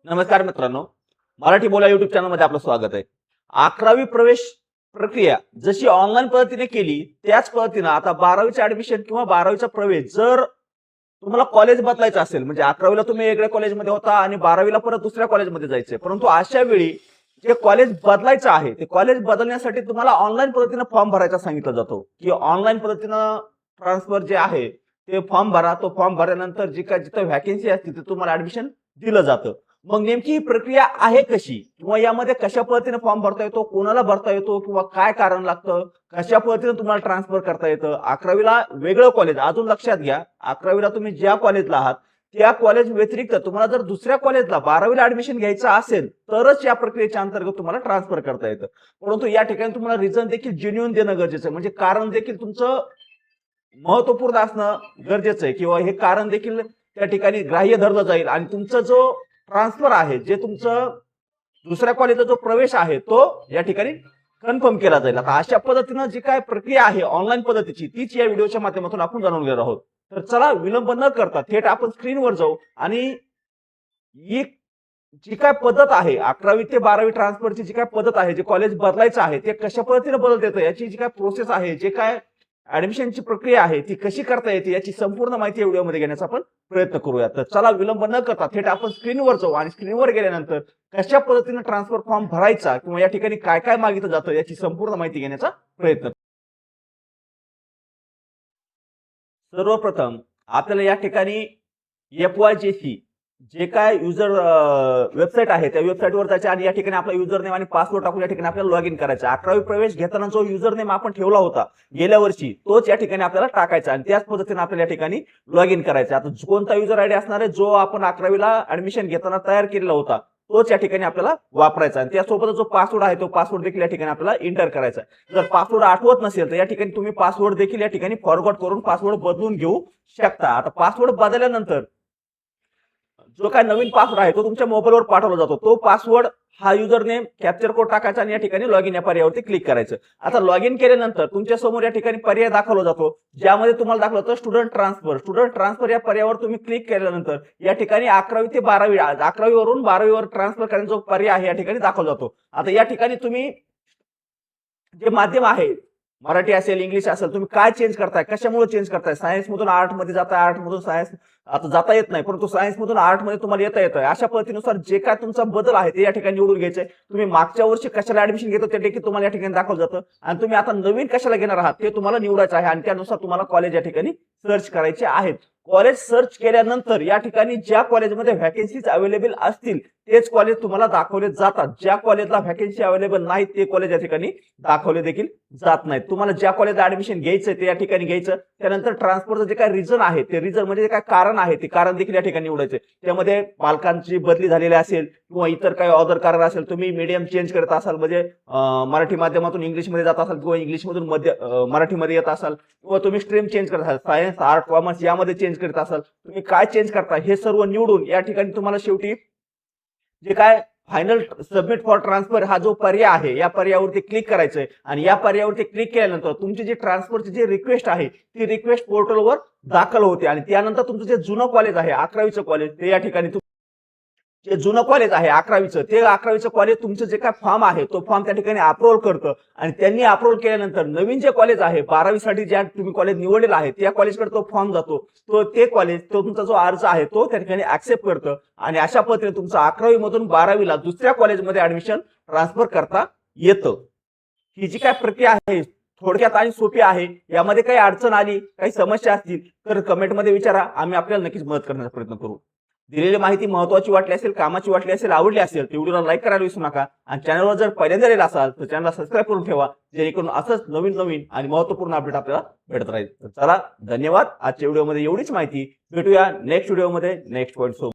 नमस्कार मित्रांनो, मराठी बोला युट्यूब चॅनलमध्ये आपलं स्वागत आहे. 11वी प्रवेश प्रक्रिया जशी ऑनलाईन पद्धतीने केली, त्याच पद्धतीने आता 12वीचे ऍडमिशन किंवा 12वीचा प्रवेश जर तुम्हाला कॉलेज बदलायचं असेल, म्हणजे 11वीला तुम्ही वेगळ्या कॉलेजमध्ये होता आणि 12वीला परत दुसऱ्या कॉलेजमध्ये जायचंय, परंतु अशा वेळी जे कॉलेज बदलायचं आहे, ते कॉलेज बदलण्यासाठी तुम्हाला ऑनलाईन पद्धतीने फॉर्म भरायचा सांगितलं जातो, की ऑनलाईन पद्धतीनं ट्रान्सफर जे आहे ते फॉर्म भरा. तो फॉर्म भरल्यानंतर जी काय जिथं व्हॅकन्सी असते तिथे तुम्हाला ऍडमिशन दिलं जातं. मग नेमकी ही प्रक्रिया आहे कशी, किंवा यामध्ये कशा पद्धतीने फॉर्म भरता येतो, कोणाला भरता येतो, किंवा काय कारण लागतं, कशा पद्धतीने तुम्हाला ट्रान्सफर करता येतं. 11वीला वेगळं कॉलेज, अजून लक्षात घ्या, 11वीला तुम्ही ज्या कॉलेजला आहात त्या कॉलेज व्यतिरिक्त तुम्हाला जर दुसऱ्या कॉलेजला 12वीला ऍडमिशन घ्यायचं असेल तरच या प्रक्रियेच्या अंतर्गत तुम्हाला ट्रान्सफर करता येतं. परंतु या ठिकाणी तुम्हाला रिझन देखील जेन्युइन देणं गरजेचं आहे, म्हणजे कारण देखील तुमचं महत्वपूर्ण असणं गरजेचं आहे, किंवा हे कारण देखील त्या ठिकाणी ग्राह्य धरलं जाईल आणि तुमचा जो ट्रान्सफर आहे, जे तुमचं दुसऱ्या कॉलेजचा जो प्रवेश आहे तो या ठिकाणी कन्फर्म केला जाईल. आता अशा पद्धतीनं जी काय प्रक्रिया आहे ऑनलाईन पद्धतीची, तीच या व्हिडिओच्या माध्यमातून आपण जाणून घेणार आहोत. तर चला विलंब न करता थेट आपण स्क्रीनवर जाऊ आणि ही जी काय पद्धत आहे 11वी ते 12वी ट्रान्सफरची जी काय पद्धत आहे, जे कॉलेज बदलायचं आहे ते कशा पद्धतीने बदलता येतं, याची जी काय प्रोसेस आहे, जे काय ऍडमिशनची प्रक्रिया आहे ती कशी करता येते, याची संपूर्ण माहिती या व्हिडिओमध्ये घेण्याचा आपण प्रयत्न करूया. तर चला विलंब न करता थेट आपण स्क्रीनवर जाऊ आणि स्क्रीनवर गेल्यानंतर कशा पद्धतीने ट्रान्सफर फॉर्म भरायचा किंवा या ठिकाणी काय काय मागितलं जातं याची संपूर्ण माहिती घेण्याचा प्रयत्न. सर्वप्रथम आपल्याला या ठिकाणी FYJC जे काय युजर वेबसाईट आहे त्या वेबसाईटवर जायचं आणि या ठिकाणी आपला युजर नेम आणि पासवर्ड टाकून या ठिकाणी आपल्याला लॉग इन करायचं. 11वी प्रवेश घेताना जो युजर नेम आपण ठेवला होता गेल्या वर्षी तोच या ठिकाणी आपल्याला टाकायचा आणि त्याच पद्धतीने आपल्याला या ठिकाणी लॉग इन करायचं. आता कोणता युजर आयडी असणार आहे, जो आपण 11वीला ऍडमिशन घेताना तयार केलेला होता तोच या ठिकाणी आपल्याला वापरायचा आणि त्यासोबत जो पासवर्ड आहे तो पासवर्ड देखील या ठिकाणी आपल्याला एंटर करायचा. जर पासवर्ड आठवत नसेल तर या ठिकाणी तुम्ही पासवर्ड देखील या ठिकाणी फॉरगॉट करून पासवर्ड बदलून घेऊ शकता. आता पासवर्ड बदलल्यानंतर जो काय नवीन पासवर्ड आहे तो तुमच्या मोबाईलवर पाठवला जातो. तो पासवर्ड हा युजर नेम कॅप्चर कोड टाकायचा आणि या ठिकाणी लॉग इन या पर्यायावरती क्लिक करायचं. आता लॉग इन केल्यानंतर तुमच्या समोर या ठिकाणी पर्याय दाखवला जातो, ज्यामध्ये तुम्हाला दाखवलं होतं स्टुडंट ट्रान्सफर. स्टुडंट ट्रान्सफर या पर्यायावर तुम्ही क्लिक केल्यानंतर या ठिकाणी 11वी ते 12वी 11वी वरून 12वी वर ट्रान्सफर करण्याचा जो पर्याय आहे या ठिकाणी दाखवला जातो. आता या ठिकाणी तुम्ही जे माध्यम आहे, मराठी असेल इंग्लिश असेल, तुम्ही काय चेंज करताय, कशामुळे चेंज करताय, सायन्स मधून आर्ट मध्ये जाताय, आर्ट मधून सायन्स आता जाता येत नाही परंतु सायन्स मधून आर्ट मध्ये तुम्हाला येता येतं, अशा पद्धतीनुसार जे काय तुमचा बदल आहे ते या ठिकाणी निवडून घ्यायचंय. तुम्ही मागच्या वर्षी कशाला ऍडमिशन घेतो ते देखील तुम्हाला या ठिकाणी दाखवलं जातं आणि तुम्ही आता नवीन कशाला घेणार आहात ते तुम्हाला निवडायचं आहे आणि त्यानुसार तुम्हाला कॉलेज या ठिकाणी सर्च करायचे आहेत. कॉलेज सर्च केल्यानंतर या ठिकाणी ज्या कॉलेजमध्ये व्हॅकन्सीज अवेलेबल असतील तेच कॉलेज तुम्हाला दाखवले जातात. ज्या कॉलेजला व्हॅकन्सी अवेलेबल नाही ते कॉलेज या ठिकाणी दाखवले देखील जात नाहीत. तुम्हाला ज्या कॉलेजला ऍडमिशन घ्यायचं ते या ठिकाणी घ्यायचं. त्यानंतर ट्रान्सफरचं जे काय रिझन आहे ते रिझन म्हणजे जे काय कारण आहे ते कारण देखील या ठिकाणी निवडायचे. त्यामध्ये पालकांची बदली झालेली असेल किंवा इतर काही अदर कारण असेल, तुम्ही मीडियम चेंज करत असाल, म्हणजे मराठी माध्यमातून इंग्लिशमध्ये जात असाल किंवा इंग्लिशमधून मराठीमध्ये येत असाल, किंवा तुम्ही स्ट्रीम चेंज करत असाल, सायन्स आर्ट कॉमर्स यामध्ये चेंज करत असाल, तुम्ही काय चेंज करता हे सर्व निवडून या ठिकाणी तुम्हाला शेवटी जे काय फायनल सबमिट फॉर ट्रान्सफर हा जो पर्याय आहे या पर्यायावरती क्लिक करायचंय आणि या पर्यायावरती क्लिक केल्यानंतर तुमची जी ट्रान्सफरची जी रिक्वेस्ट आहे ती रिक्वेस्ट पोर्टलवर दाखल होते आणि त्यानंतर तुमचं जे जुनं कॉलेज आहे 11वीचं कॉलेज ते या ठिकाणी जे जुनं कॉलेज आहे 11वीचं ते 11वीचं कॉलेज तुमचं जे काय फॉर्म आहे तो फॉर्म त्या ठिकाणी अप्रूव्ह करतं आणि त्यांनी अप्रूव्ह केल्यानंतर नवीन जे कॉलेज आहे 12वी साठी ज्या तुम्ही कॉलेज निवडलेला आहे त्या कॉलेजकडे तो फॉर्म जातो. तो ते कॉलेज तो तुमचा जो अर्ज आहे तो त्या ठिकाणी ऍक्सेप्ट करतं आणि अशा पद्धतीने तुमचं 11वी मधून 12वीला दुसऱ्या कॉलेजमध्ये ऍडमिशन ट्रान्सफर करता येतं. ही जी काय प्रक्रिया आहे थोडक्यात आणि सोपी आहे. यामध्ये काही अडचण आली, काही समस्या असतील तर कमेंटमध्ये विचारा, आम्ही आपल्याला नक्कीच मदत करण्याचा प्रयत्न करू. दिलेली माहिती महत्त्वाची वाटली असेल, कामाची वाटली असेल, आवडली असेल तर व्हिडिओला लाईक करायला विसरू नका आणि चॅनलवर जर पहिल्यांदा आलेला असाल तर चॅनलला सबस्क्राईब करून ठेवा, जेणेकरून असंच नवीन नवीन आणि महत्त्वपूर्ण अपडेट आपल्याला भेटत राहील. तर चला धन्यवाद. आजच्या व्हिडिओमध्ये एवढीच माहिती. भेटूया नेक्स्ट व्हिडिओमध्ये नेक्स्ट पॉईंट सोबत.